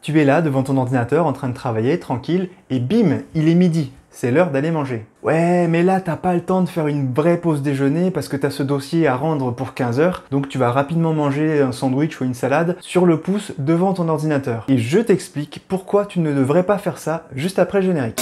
Tu es là devant ton ordinateur en train de travailler, tranquille, et bim, il est midi. C'est l'heure d'aller manger. Ouais, mais là, t'as pas le temps de faire une vraie pause déjeuner parce que t'as ce dossier à rendre pour 15 heures, donc tu vas rapidement manger un sandwich ou une salade sur le pouce devant ton ordinateur. Et je t'explique pourquoi tu ne devrais pas faire ça juste après le générique.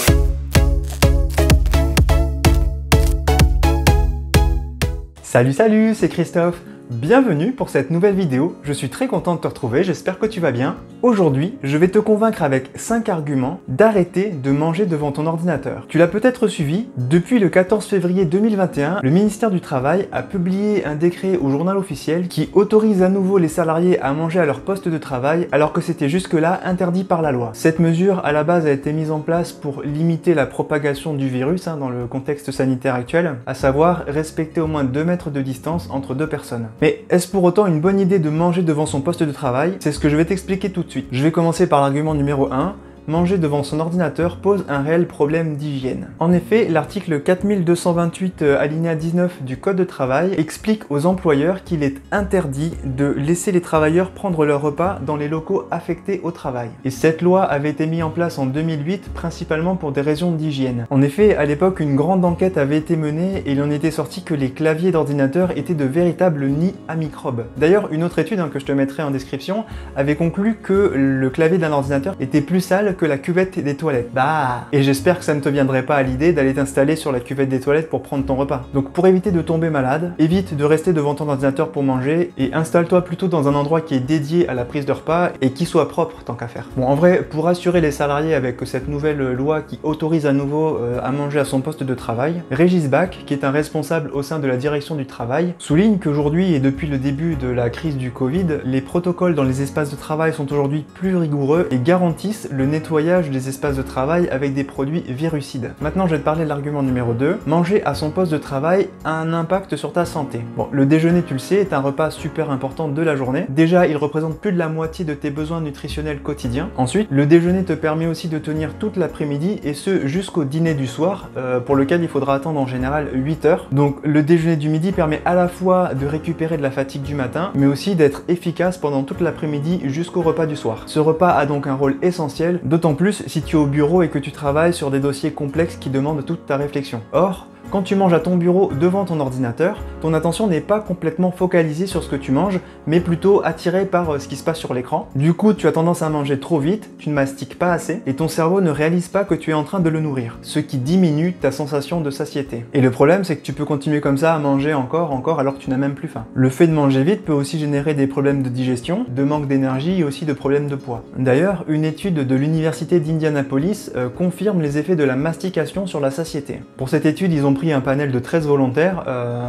Salut, c'est Christophe. Bienvenue pour cette nouvelle vidéo, je suis très content de te retrouver, j'espère que tu vas bien. Aujourd'hui, je vais te convaincre avec 5 arguments d'arrêter de manger devant ton ordinateur. Tu l'as peut-être suivi, depuis le 14 février 2021, le ministère du Travail a publié un décret au journal officiel qui autorise à nouveau les salariés à manger à leur poste de travail alors que c'était jusque-là interdit par la loi. Cette mesure, à la base, a été mise en place pour limiter la propagation du virus dans le contexte sanitaire actuel, à savoir respecter au moins 2 mètres de distance entre 2 personnes. Mais est-ce pour autant une bonne idée de manger devant son poste de travail? C'est ce que je vais t'expliquer tout de suite. Je vais commencer par l'argument numéro 1. Manger devant son ordinateur pose un réel problème d'hygiène. En effet, l'article 4228 alinéa 19 du Code de travail explique aux employeurs qu'il est interdit de laisser les travailleurs prendre leur repas dans les locaux affectés au travail. Et cette loi avait été mise en place en 2008 principalement pour des raisons d'hygiène. En effet, à l'époque, une grande enquête avait été menée et il en était sorti que les claviers d'ordinateur étaient de véritables nids à microbes. D'ailleurs, une autre étude que je te mettrai en description avait conclu que le clavier d'un ordinateur était plus sale que la cuvette des toilettes. Bah. Et j'espère que ça ne te viendrait pas à l'idée d'aller t'installer sur la cuvette des toilettes pour prendre ton repas. Donc pour éviter de tomber malade, évite de rester devant ton ordinateur pour manger et installe-toi plutôt dans un endroit qui est dédié à la prise de repas et qui soit propre tant qu'à faire. Bon, en vrai, pour rassurer les salariés avec cette nouvelle loi qui autorise à nouveau à manger à son poste de travail, Régis Bach, qui est un responsable au sein de la direction du travail, souligne qu'aujourd'hui et depuis le début de la crise du Covid, les protocoles dans les espaces de travail sont aujourd'hui plus rigoureux et garantissent le nettoyage des espaces de travail avec des produits virucides. Maintenant, je vais te parler de l'argument numéro 2. Manger à son poste de travail a un impact sur ta santé. Bon, le déjeuner, tu le sais, est un repas super important de la journée. Déjà, il représente plus de la moitié de tes besoins nutritionnels quotidiens. Ensuite, le déjeuner te permet aussi de tenir toute l'après-midi et ce jusqu'au dîner du soir, pour lequel il faudra attendre en général 8 heures. Donc, le déjeuner du midi permet à la fois de récupérer de la fatigue du matin, mais aussi d'être efficace pendant toute l'après-midi jusqu'au repas du soir. Ce repas a donc un rôle essentiel, d'autant plus si tu es au bureau et que tu travailles sur des dossiers complexes qui demandent toute ta réflexion. Or, quand tu manges à ton bureau devant ton ordinateur, ton attention n'est pas complètement focalisée sur ce que tu manges, mais plutôt attirée par ce qui se passe sur l'écran. Du coup, tu as tendance à manger trop vite, tu ne mastiques pas assez, et ton cerveau ne réalise pas que tu es en train de le nourrir, ce qui diminue ta sensation de satiété. Et le problème, c'est que tu peux continuer comme ça à manger encore, alors que tu n'as même plus faim. Le fait de manger vite peut aussi générer des problèmes de digestion, de manque d'énergie et aussi de problèmes de poids. D'ailleurs, une étude de l'université d'Indianapolis confirme les effets de la mastication sur la satiété. Pour cette étude, ils ont pris un panel de 13 volontaires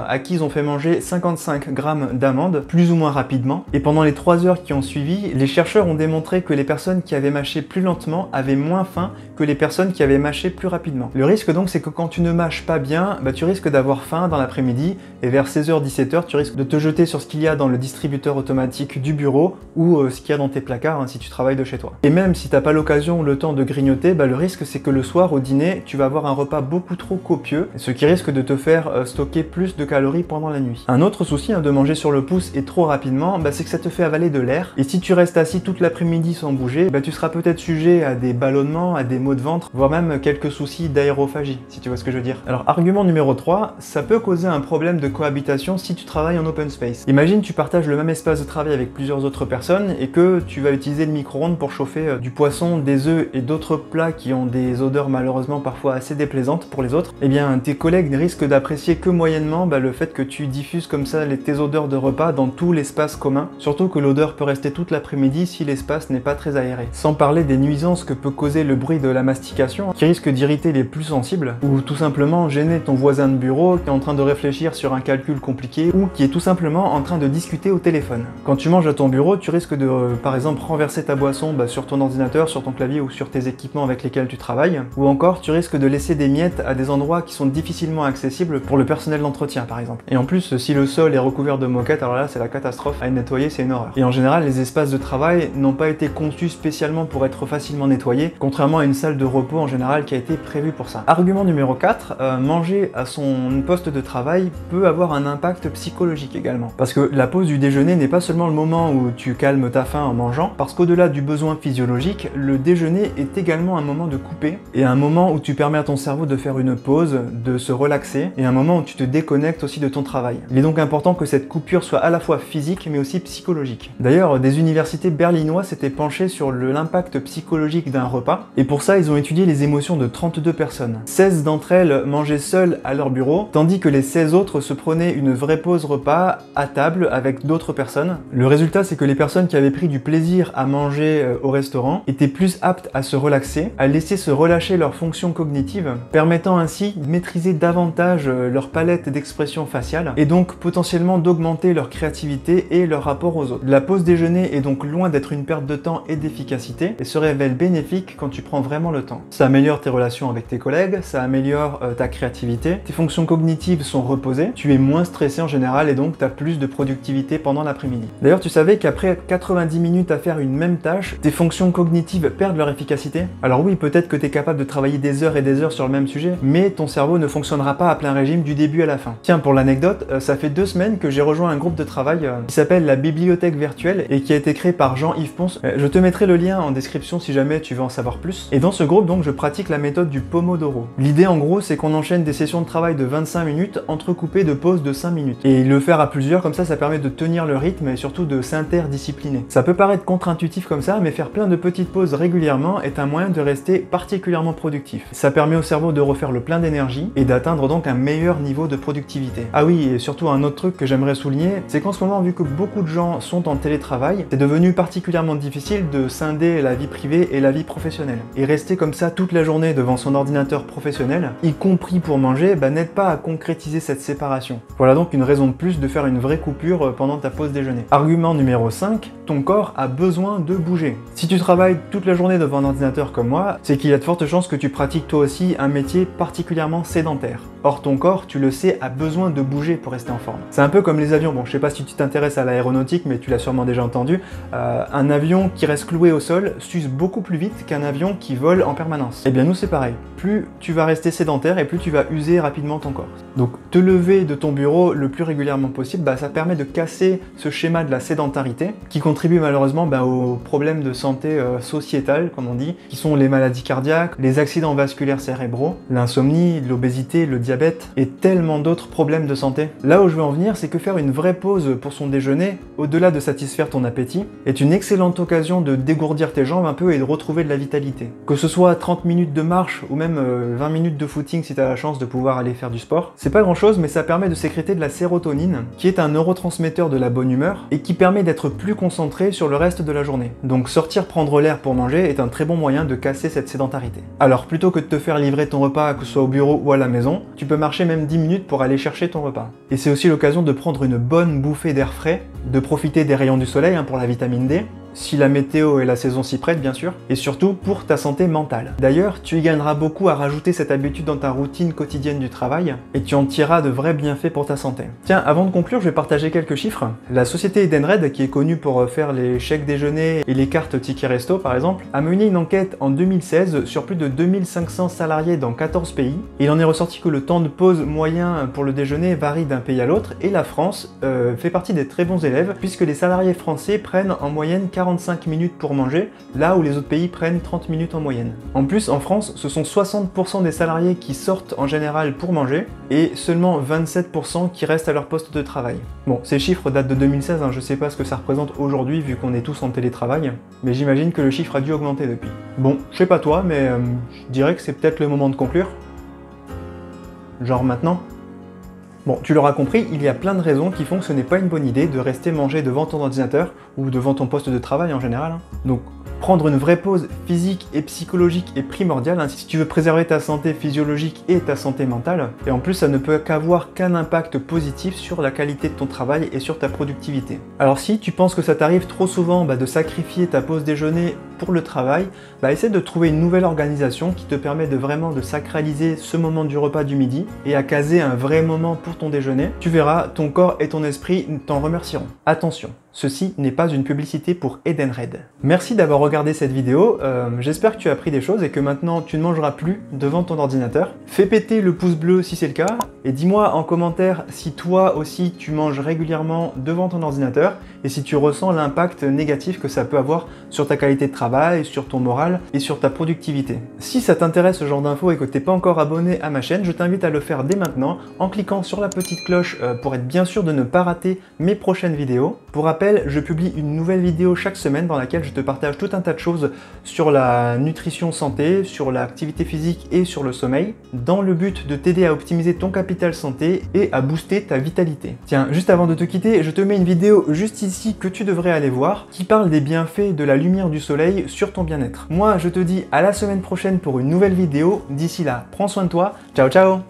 à qui ils ont fait manger 55 grammes d'amandes plus ou moins rapidement et pendant les 3 heures qui ont suivi, les chercheurs ont démontré que les personnes qui avaient mâché plus lentement avaient moins faim que les personnes qui avaient mâché plus rapidement. Le risque donc c'est que quand tu ne mâches pas bien, tu risques d'avoir faim dans l'après-midi et vers 16h-17h tu risques de te jeter sur ce qu'il y a dans le distributeur automatique du bureau ou ce qu'il y a dans tes placards si tu travailles de chez toi. Et même si t'as pas l'occasion ou le temps de grignoter, le risque c'est que le soir au dîner tu vas avoir un repas beaucoup trop copieux, ce qui risque de te faire stocker plus de calories pendant la nuit. Un autre souci de manger sur le pouce et trop rapidement, c'est que ça te fait avaler de l'air et si tu restes assis toute l'après-midi sans bouger, tu seras peut-être sujet à des ballonnements, à des maux de ventre, voire même quelques soucis d'aérophagie, si tu vois ce que je veux dire. Alors argument numéro 3, ça peut causer un problème de cohabitation si tu travailles en open space. Imagine tu partages le même espace de travail avec plusieurs autres personnes et que tu vas utiliser le micro-ondes pour chauffer du poisson, des œufs et d'autres plats qui ont des odeurs malheureusement parfois assez déplaisantes pour les autres. Eh bien tes collègues risquent d'apprécier que moyennement le fait que tu diffuses comme ça tes odeurs de repas dans tout l'espace commun, surtout que l'odeur peut rester toute l'après-midi si l'espace n'est pas très aéré. Sans parler des nuisances que peut causer le bruit de la mastication, qui risque d'irriter les plus sensibles, ou tout simplement gêner ton voisin de bureau qui est en train de réfléchir sur un calcul compliqué, ou qui est tout simplement en train de discuter au téléphone. Quand tu manges à ton bureau, tu risques de, par exemple, renverser ta boisson sur ton ordinateur, sur ton clavier ou sur tes équipements avec lesquels tu travailles, ou encore tu risques de laisser des miettes à des endroits qui sont difficiles difficilement accessible pour le personnel d'entretien par exemple. Et en plus, si le sol est recouvert de moquettes, alors là c'est la catastrophe, à nettoyer c'est une horreur. Et en général, les espaces de travail n'ont pas été conçus spécialement pour être facilement nettoyés, contrairement à une salle de repos en général qui a été prévue pour ça. Argument numéro 4, manger à son poste de travail peut avoir un impact psychologique également. Parce que la pause du déjeuner n'est pas seulement le moment où tu calmes ta faim en mangeant, parce qu'au-delà du besoin physiologique, le déjeuner est également un moment de couper, et un moment où tu permets à ton cerveau de faire une pause, de se relaxer, et un moment où tu te déconnectes aussi de ton travail. Il est donc important que cette coupure soit à la fois physique mais aussi psychologique. D'ailleurs, des universités berlinoises s'étaient penchées sur l'impact psychologique d'un repas, et pour ça ils ont étudié les émotions de 32 personnes. 16 d'entre elles mangeaient seules à leur bureau, tandis que les 16 autres se prenaient une vraie pause repas à table avec d'autres personnes. Le résultat, c'est que les personnes qui avaient pris du plaisir à manger au restaurant étaient plus aptes à se relaxer, à laisser se relâcher leurs fonctions cognitives, permettant ainsi de maîtriser davantage leur palette d'expression faciale et donc potentiellement d'augmenter leur créativité et leur rapport aux autres. La pause déjeuner est donc loin d'être une perte de temps et d'efficacité et se révèle bénéfique quand tu prends vraiment le temps. Ça améliore tes relations avec tes collègues, ça améliore ta créativité, tes fonctions cognitives sont reposées, tu es moins stressé en général et donc tu as plus de productivité pendant l'après-midi. D'ailleurs, tu savais qu'après 90 minutes à faire une même tâche, tes fonctions cognitives perdent leur efficacité? Alors oui, peut-être que tu es capable de travailler des heures et des heures sur le même sujet, mais ton cerveau ne fonctionnera pas à plein régime du début à la fin. Tiens, pour l'anecdote, ça fait 2 semaines que j'ai rejoint un groupe de travail qui s'appelle la Bibliothèque Virtuelle et qui a été créé par Jean-Yves Ponce. Je te mettrai le lien en description si jamais tu veux en savoir plus. Et dans ce groupe, donc, je pratique la méthode du Pomodoro. L'idée, en gros, c'est qu'on enchaîne des sessions de travail de 25 minutes entrecoupées de pauses de 5 minutes. Et le faire à plusieurs, comme ça permet de tenir le rythme et surtout de s'interdiscipliner. Ça peut paraître contre-intuitif comme ça, mais faire plein de petites pauses régulièrement est un moyen de rester particulièrement productif. Ça permet au cerveau de refaire le plein d'énergie et d'atteindre donc un meilleur niveau de productivité. Ah oui, et surtout un autre truc que j'aimerais souligner, c'est qu'en ce moment, vu que beaucoup de gens sont en télétravail, c'est devenu particulièrement difficile de scinder la vie privée et la vie professionnelle. Et rester comme ça toute la journée devant son ordinateur professionnel, y compris pour manger, n'aide pas à concrétiser cette séparation. Voilà donc une raison de plus de faire une vraie coupure pendant ta pause déjeuner. Argument numéro 5, ton corps a besoin de bouger. Si tu travailles toute la journée devant un ordinateur comme moi, c'est qu'il y a de fortes chances que tu pratiques toi aussi un métier particulièrement sédentaire. Or ton corps, tu le sais, a besoin de bouger pour rester en forme. C'est un peu comme les avions. Bon, je sais pas si tu t'intéresses à l'aéronautique, mais tu l'as sûrement déjà entendu. Un avion qui reste cloué au sol s'use beaucoup plus vite qu'un avion qui vole en permanence. Eh bien nous c'est pareil. Plus tu vas rester sédentaire et plus tu vas user rapidement ton corps. Donc te lever de ton bureau le plus régulièrement possible, ça permet de casser ce schéma de la sédentarité qui contribue malheureusement aux problèmes de santé sociétale, comme on dit, qui sont les maladies cardiaques, les accidents vasculaires cérébraux, l'insomnie, l'obésité, le diabète et tellement d'autres problèmes de santé. Là où je veux en venir, c'est que faire une vraie pause pour son déjeuner, au-delà de satisfaire ton appétit, est une excellente occasion de dégourdir tes jambes un peu et de retrouver de la vitalité. Que ce soit 30 minutes de marche ou même 20 minutes de footing si tu as la chance de pouvoir aller faire du sport, c'est pas grand chose mais ça permet de sécréter de la sérotonine qui est un neurotransmetteur de la bonne humeur et qui permet d'être plus concentré sur le reste de la journée. Donc sortir prendre l'air pour manger est un très bon moyen de casser cette sédentarité. Alors plutôt que de te faire livrer ton repas que ce soit au bureau ou à la maison, tu peux marcher même 10 minutes pour aller chercher ton repas. Et c'est aussi l'occasion de prendre une bonne bouffée d'air frais, de profiter des rayons du soleil pour la vitamine D, si la météo et la saison s'y prêtent bien sûr, et surtout pour ta santé mentale. D'ailleurs, tu y gagneras beaucoup à rajouter cette habitude dans ta routine quotidienne du travail, et tu en tireras de vrais bienfaits pour ta santé. Tiens, avant de conclure, je vais partager quelques chiffres. La société Edenred, qui est connue pour faire les chèques déjeuner et les cartes tickets resto par exemple, a mené une enquête en 2016 sur plus de 2500 salariés dans 14 pays. Il en est ressorti que le temps de pause moyen pour le déjeuner varie d'un pays à l'autre, et la France fait partie des très bons élèves, puisque les salariés français prennent en moyenne 45 minutes pour manger, là où les autres pays prennent 30 minutes en moyenne. En plus, en France, ce sont 60% des salariés qui sortent en général pour manger, et seulement 27% qui restent à leur poste de travail. Bon, ces chiffres datent de 2016, je sais pas ce que ça représente aujourd'hui vu qu'on est tous en télétravail, mais j'imagine que le chiffre a dû augmenter depuis. Bon, je sais pas toi, mais je dirais que c'est peut-être le moment de conclure. Genre maintenant. Bon, tu l'auras compris, il y a plein de raisons qui font que ce n'est pas une bonne idée de rester manger devant ton ordinateur ou devant ton poste de travail en général. Donc, prendre une vraie pause physique et psychologique est primordial si tu veux préserver ta santé physiologique et ta santé mentale. Et en plus, ça ne peut qu'avoir qu'un impact positif sur la qualité de ton travail et sur ta productivité. Alors si tu penses que ça t'arrive trop souvent de sacrifier ta pause déjeuner pour le travail, essaie de trouver une nouvelle organisation qui te permet de vraiment de sacraliser ce moment du repas du midi et à caser un vrai moment pour ton déjeuner. Tu verras, ton corps et ton esprit t'en remercieront. Attention, ceci n'est pas une publicité pour Edenred. Merci d'avoir regardé cette vidéo, j'espère que tu as appris des choses et que maintenant tu ne mangeras plus devant ton ordinateur. Fais péter le pouce bleu si c'est le cas et dis-moi en commentaire si toi aussi tu manges régulièrement devant ton ordinateur et si tu ressens l'impact négatif que ça peut avoir sur ta qualité de travail, sur ton moral et sur ta productivité. Si ça t'intéresse ce genre d'infos et que tu n'es pas encore abonné à ma chaîne, je t'invite à le faire dès maintenant en cliquant sur la petite cloche pour être bien sûr de ne pas rater mes prochaines vidéos. Pour rappel, je publie une nouvelle vidéo chaque semaine dans laquelle je te partage tout un tas de choses sur la nutrition santé, sur l'activité physique et sur le sommeil, dans le but de t'aider à optimiser ton capital santé et à booster ta vitalité. Tiens, juste avant de te quitter, je te mets une vidéo juste ici que tu devrais aller voir, qui parle des bienfaits de la lumière du soleil sur ton bien-être. Moi, je te dis à la semaine prochaine pour une nouvelle vidéo. D'ici là, prends soin de toi. Ciao, ciao!